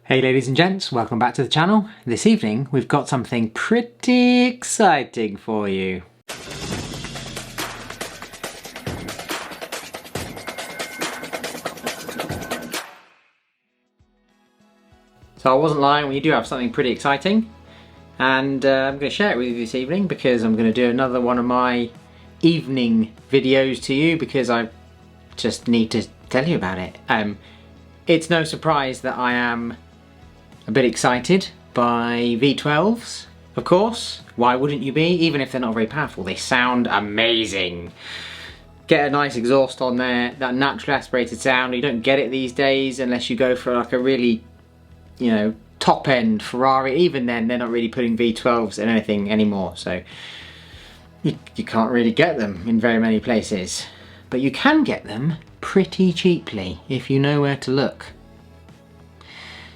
Hey ladies and gents, welcome back to the channel. This evening we've got something pretty exciting for you. So I wasn't lying, we do have something pretty exciting, and I'm going to share it with you this evening because I'm going to do another one of my evening videos to you because I just need to tell you about it. It's no surprise that I am a bit excited by V12s, of course. Why wouldn't you be? Even if they're not very powerful, they sound amazing. Get a nice exhaust on there, that naturally aspirated sound. You don't get it these days unless you go for like a really, you know, top end Ferrari. Even then, they're not really putting V12s in anything anymore, so you can't really get them in very many places. But you can get them pretty cheaply if you know where to look.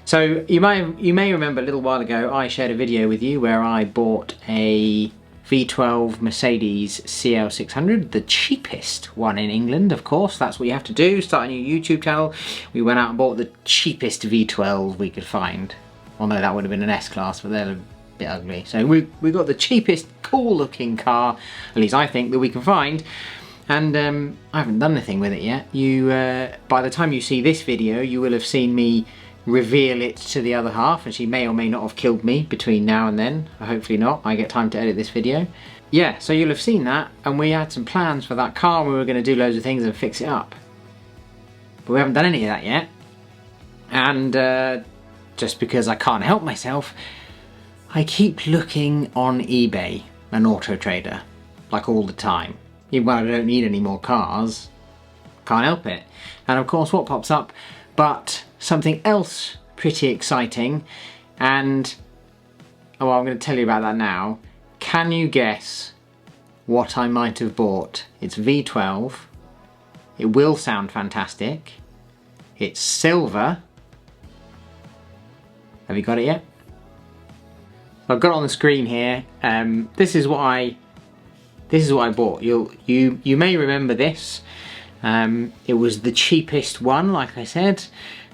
So you may remember a little while ago I shared a video with you where I bought a V12 Mercedes CL600, the cheapest one in England, of course. That's what you have to do, start a new YouTube channel. We went out and bought the cheapest V12 we could find. Although that would have been an S-Class, but they're a bit ugly. So we got the cheapest, cool looking car, at least I think, that we can find. And I haven't done anything with it yet. By the time you see this video, you will have seen me reveal it to the other half, and she may or may not have killed me between now and then. Hopefully not, I get time to edit this video. Yeah, so you'll have seen that, and we had some plans for that car. We were going to do loads of things and fix it up, but we haven't done any of that yet. And just because I can't help myself, I keep looking on eBay and Auto Trader, like all the time. Even when I don't need any more cars, can't help it. And of course, what pops up but something else pretty exciting, and well, I'm going to tell you about that now. Can you guess what I might have bought? It's V12. It will sound fantastic. It's silver. Have you got it yet? I've got it on the screen here. This is what I bought. You may remember this. It was the cheapest one, like I said.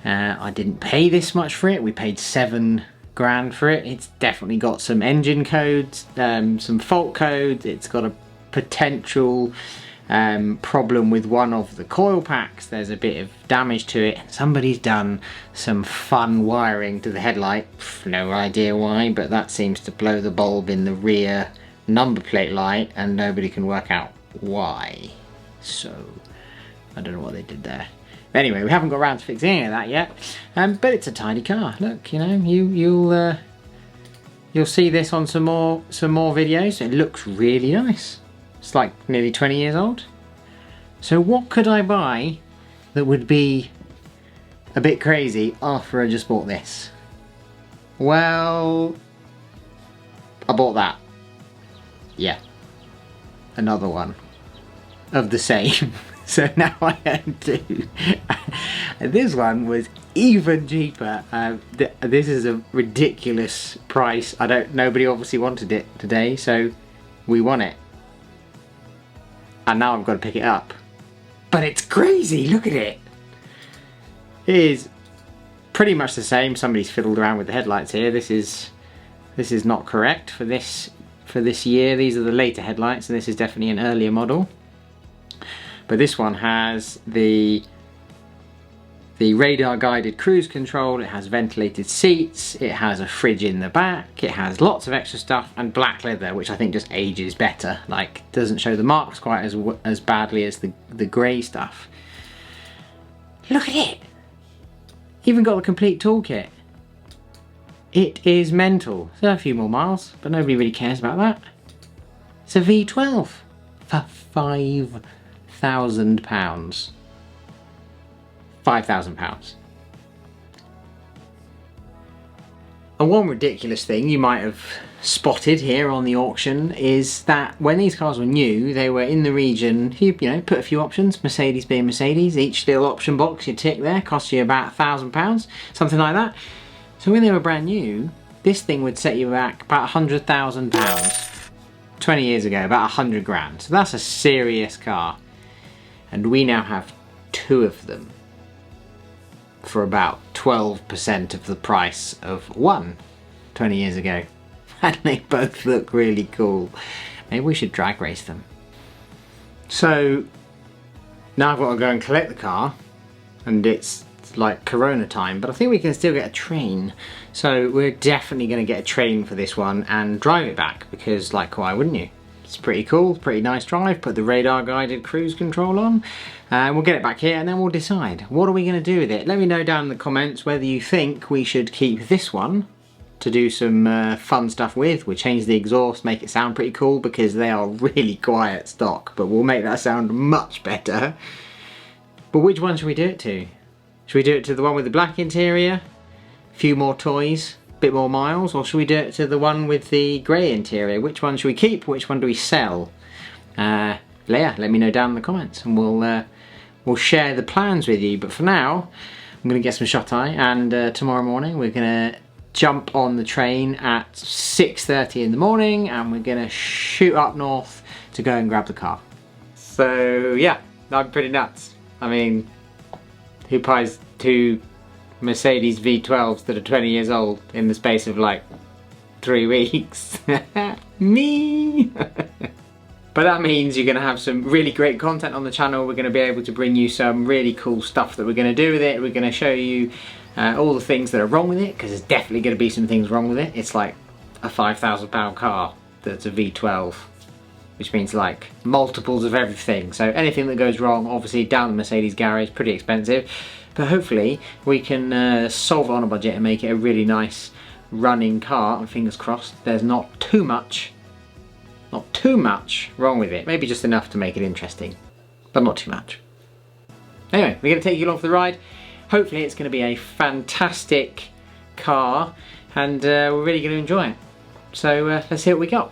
I didn't pay this much for it. We paid £7 grand for it. It's definitely got some engine codes, some fault codes. It's got a potential problem with one of the coil packs. There's a bit of damage to it. Somebody's done some fun wiring to the headlight. No idea why, but that seems to blow the bulb in the rear number plate light, and nobody can work out why. So I don't know what they did there. Anyway, we haven't got around to fixing any of that yet, but it's a tidy car. Look, you know, you'll see this on some more videos. It looks really nice. It's like nearly 20 years old. So what could I buy that would be a bit crazy after I just bought this? Well, I bought that. Yeah, another one of the same. So now I own two. This one was even cheaper. This is a ridiculous price. Nobody obviously wanted it today, so we won it. And now I've got to pick it up. But it's crazy, look at it. It is pretty much the same. Somebody's fiddled around with the headlights here. This is not correct for this year. These are the later headlights, and this is definitely an earlier model. But this one has the radar guided cruise control, it has ventilated seats, it has a fridge in the back, it has lots of extra stuff, and black leather, which I think just ages better. Like, doesn't show the marks quite as badly as the grey stuff. Look at it! Even got the complete toolkit. It is mental. So a few more miles, but nobody really cares about that. It's a V12 for £5,000. £5,000. And one ridiculous thing you might have spotted here on the auction is that when these cars were new, they were in the region, you know, put a few options, Mercedes being Mercedes, each little option box you tick there cost you about £1,000, something like that. So when they were brand new, this thing would set you back about £100,000. 20 years ago, about 100 grand. So that's a serious car. And we now have two of them for about 12% of the price of one 20 years ago. And they both look really cool. Maybe we should drag race them. So now I've got to go and collect the car, and it's like Corona time, but I think we can still get a train. So we're definitely going to get a train for this one and drive it back, because like, why wouldn't you? It's pretty cool, pretty nice drive. Put the radar guided cruise control on, and we'll get it back here, and then we'll decide what are we going to do with it. Let me know down in the comments whether you think we should keep this one to do some fun stuff with. We'll change the exhaust, make it sound pretty cool, because they are really quiet stock, but we'll make that sound much better. But which one should we do it to? Should we do it to the one with the black interior, a few more toys, a bit more miles, or should we do it to the one with the grey interior? Which one should we keep? Which one do we sell? Yeah, let me know down in the comments, and we'll share the plans with you. But for now, I'm going to get some shut-eye, and tomorrow morning we're going to jump on the train at 6:30 in the morning, and we're going to shoot up north to go and grab the car. So yeah, I'm pretty nuts. I mean, who buys two Mercedes V12s that are 20 years old in the space of like 3 weeks? Me! But that means you're going to have some really great content on the channel. We're going to be able to bring you some really cool stuff that we're going to do with it. We're going to show you all the things that are wrong with it, because there's definitely going to be some things wrong with it. It's like a £5,000 car that's a V12, which means like multiples of everything. So anything that goes wrong, obviously down the Mercedes garage, pretty expensive. But hopefully we can solve it on a budget and make it a really nice running car, and fingers crossed there's not too much wrong with it. Maybe just enough to make it interesting, but not too much. Anyway, we're going to take you along for the ride. Hopefully it's going to be a fantastic car, and we're really going to enjoy it. So let's see what we got.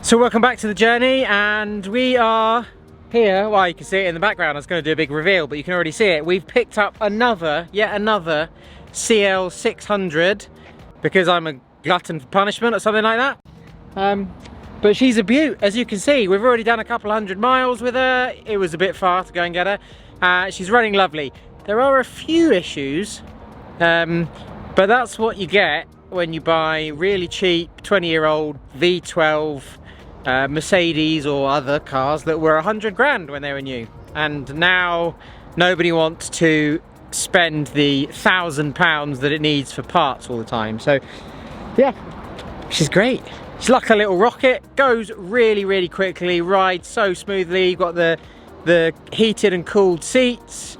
So welcome back to the journey, and we are here. Well, you can see it in the background. I was going to do a big reveal, but you can already see it. We've picked up yet another CL600, because I'm a glutton for punishment or something like that. But she's a beaut, as you can see. We've already done a couple 100 miles with her. It was a bit far to go and get her. She's running lovely. There are a few issues, but that's what you get when you buy really cheap 20-year-old V12 Mercedes or other cars that were 100 grand when they were new, and now nobody wants to spend the £1,000 that it needs for parts all the time. So yeah, she's great. She's like a little rocket, goes really quickly, rides so smoothly. You've got the heated and cooled seats,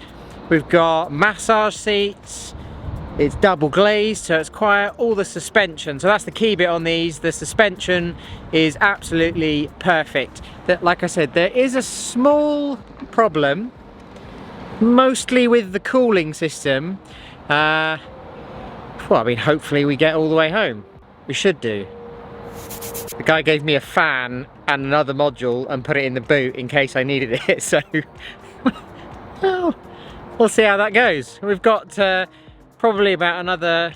we've got massage seats, it's double glazed, so it's quiet. All the suspension, so that's the key bit on these. The suspension is absolutely perfect. Like I said, there is a small problem, mostly with the cooling system. Well, I mean, hopefully we get all the way home. We should do. The guy gave me a fan and another module and put it in the boot in case I needed it, so well, we'll see how that goes. We've got probably about another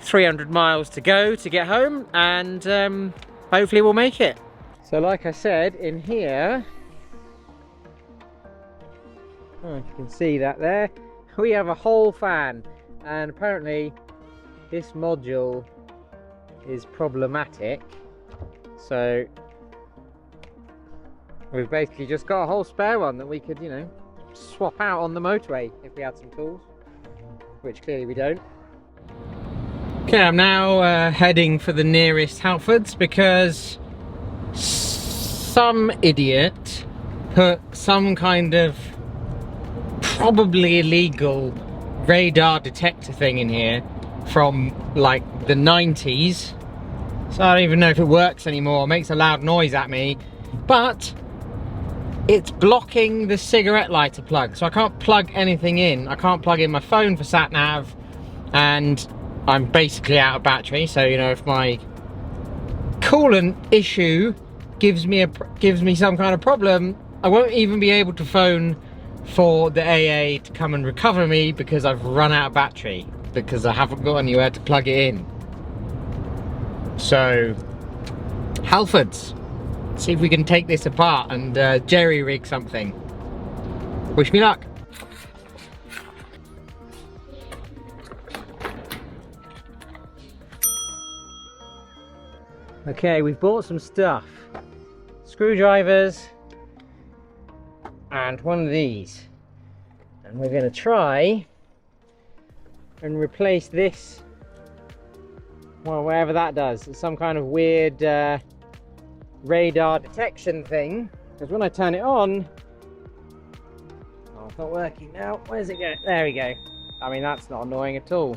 300 miles to go to get home, and hopefully we'll make it. So like I said, in here, oh, you can see that there, we have a whole fan, and apparently this module is problematic, so we've basically just got a whole spare one that we could, you know, swap out on the motorway if we had some tools, which clearly we don't. Okay, I'm now heading for the nearest Halfords, because some idiot put some kind of probably illegal radar detector thing in here from like the 90s. So I don't even know if it works anymore. It makes a loud noise at me, but it's blocking the cigarette lighter plug, so I can't plug anything in. I can't plug in my phone for sat nav, and I'm basically out of battery. So, you know, if my coolant issue gives me some kind of problem, I won't even be able to phone for the AA to come and recover me because I've run out of battery, because I haven't got anywhere to plug it in. So, Halfords, see if we can take this apart and jerry rig something. Wish me luck. Okay, we've bought some stuff. Screwdrivers and one of these. And we're going to try and replace this, well, whatever that does. It's some kind of weird radar detection thing. Because when I turn it on, oh, it's not working now. Where's it go? There we go. I mean, that's not annoying at all.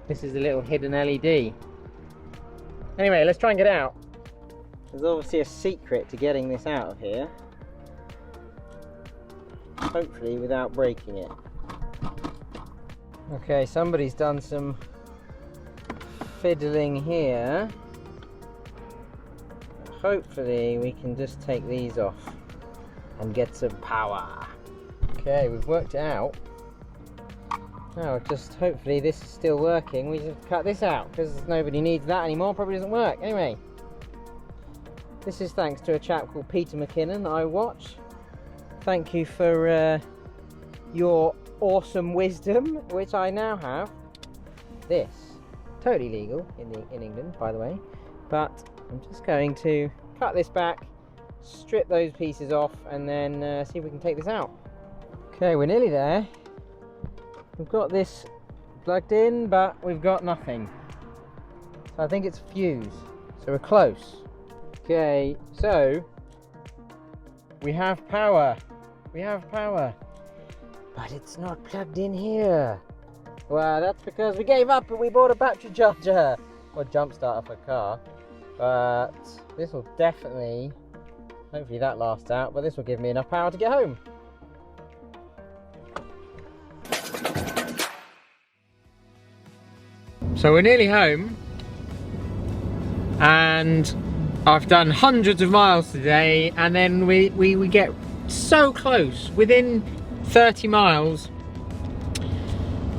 This is a little hidden LED. Anyway, let's try and get out. There's obviously a secret to getting this out of here. Hopefully without breaking it. Okay, somebody's done some fiddling here. Hopefully we can just take these off and get some power. Okay, we've worked it out. Now, just hopefully this is still working. We just cut this out because nobody needs that anymore. Probably doesn't work. Anyway, this is thanks to a chap called Peter McKinnon that I watch. Thank you for your awesome wisdom, which I now have. This, totally legal in England, by the way. But I'm just going to cut this back, strip those pieces off, and then see if we can take this out. Okay, we're nearly there. We've got this plugged in, but we've got nothing. So I think it's a fuse. So we're close. Okay, so we have power. We have power. But it's not plugged in here. Well, that's because we gave up and we bought a battery charger. Or jump starter for a car. But this will definitely, hopefully that lasts out, but this will give me enough power to get home. So we're nearly home, and I've done hundreds of miles today, and then we get so close, within 30 miles,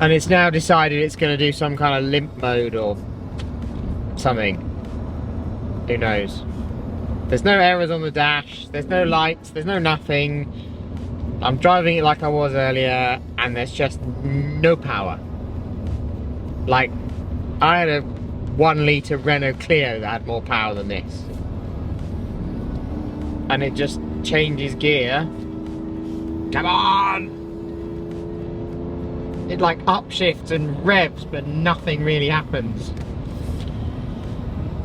and it's now decided it's going to do some kind of limp mode or something. Who knows? There's no errors on the dash, there's no lights, there's no nothing. I'm driving it like I was earlier, and there's just no power. Like, I had a 1 litre Renault Clio that had more power than this. And it just changes gear. Come on! It like upshifts and revs, but nothing really happens.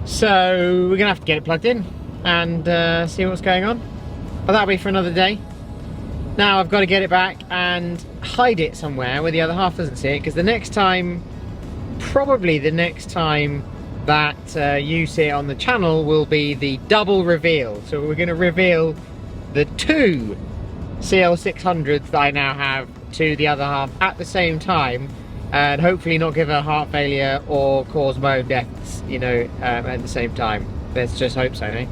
So we're gonna have to get it plugged in and see what's going on. But that'll be for another day. Now I've got to get it back and hide it somewhere where the other half doesn't see it, because the next time, probably the next time that you see it on the channel will be the double reveal. So we're going to reveal the 2 CL600s that I now have to the other half at the same time, and hopefully not give her heart failure or cause my own deaths, you know, at the same time. Let's just hope so, eh?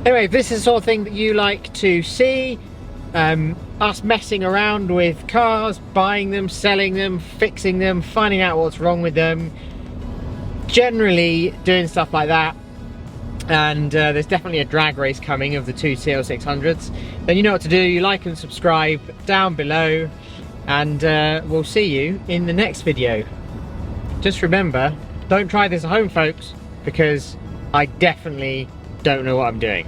Anyway, if this is the sort of thing that you like to see, us messing around with cars, buying them, selling them, fixing them, finding out what's wrong with them, generally doing stuff like that, and there's definitely a drag race coming of the 2 CL600s, then you know what to do. You like and subscribe down below, and we'll see you in the next video. Just remember, don't try this at home, folks, because I definitely don't know what I'm doing.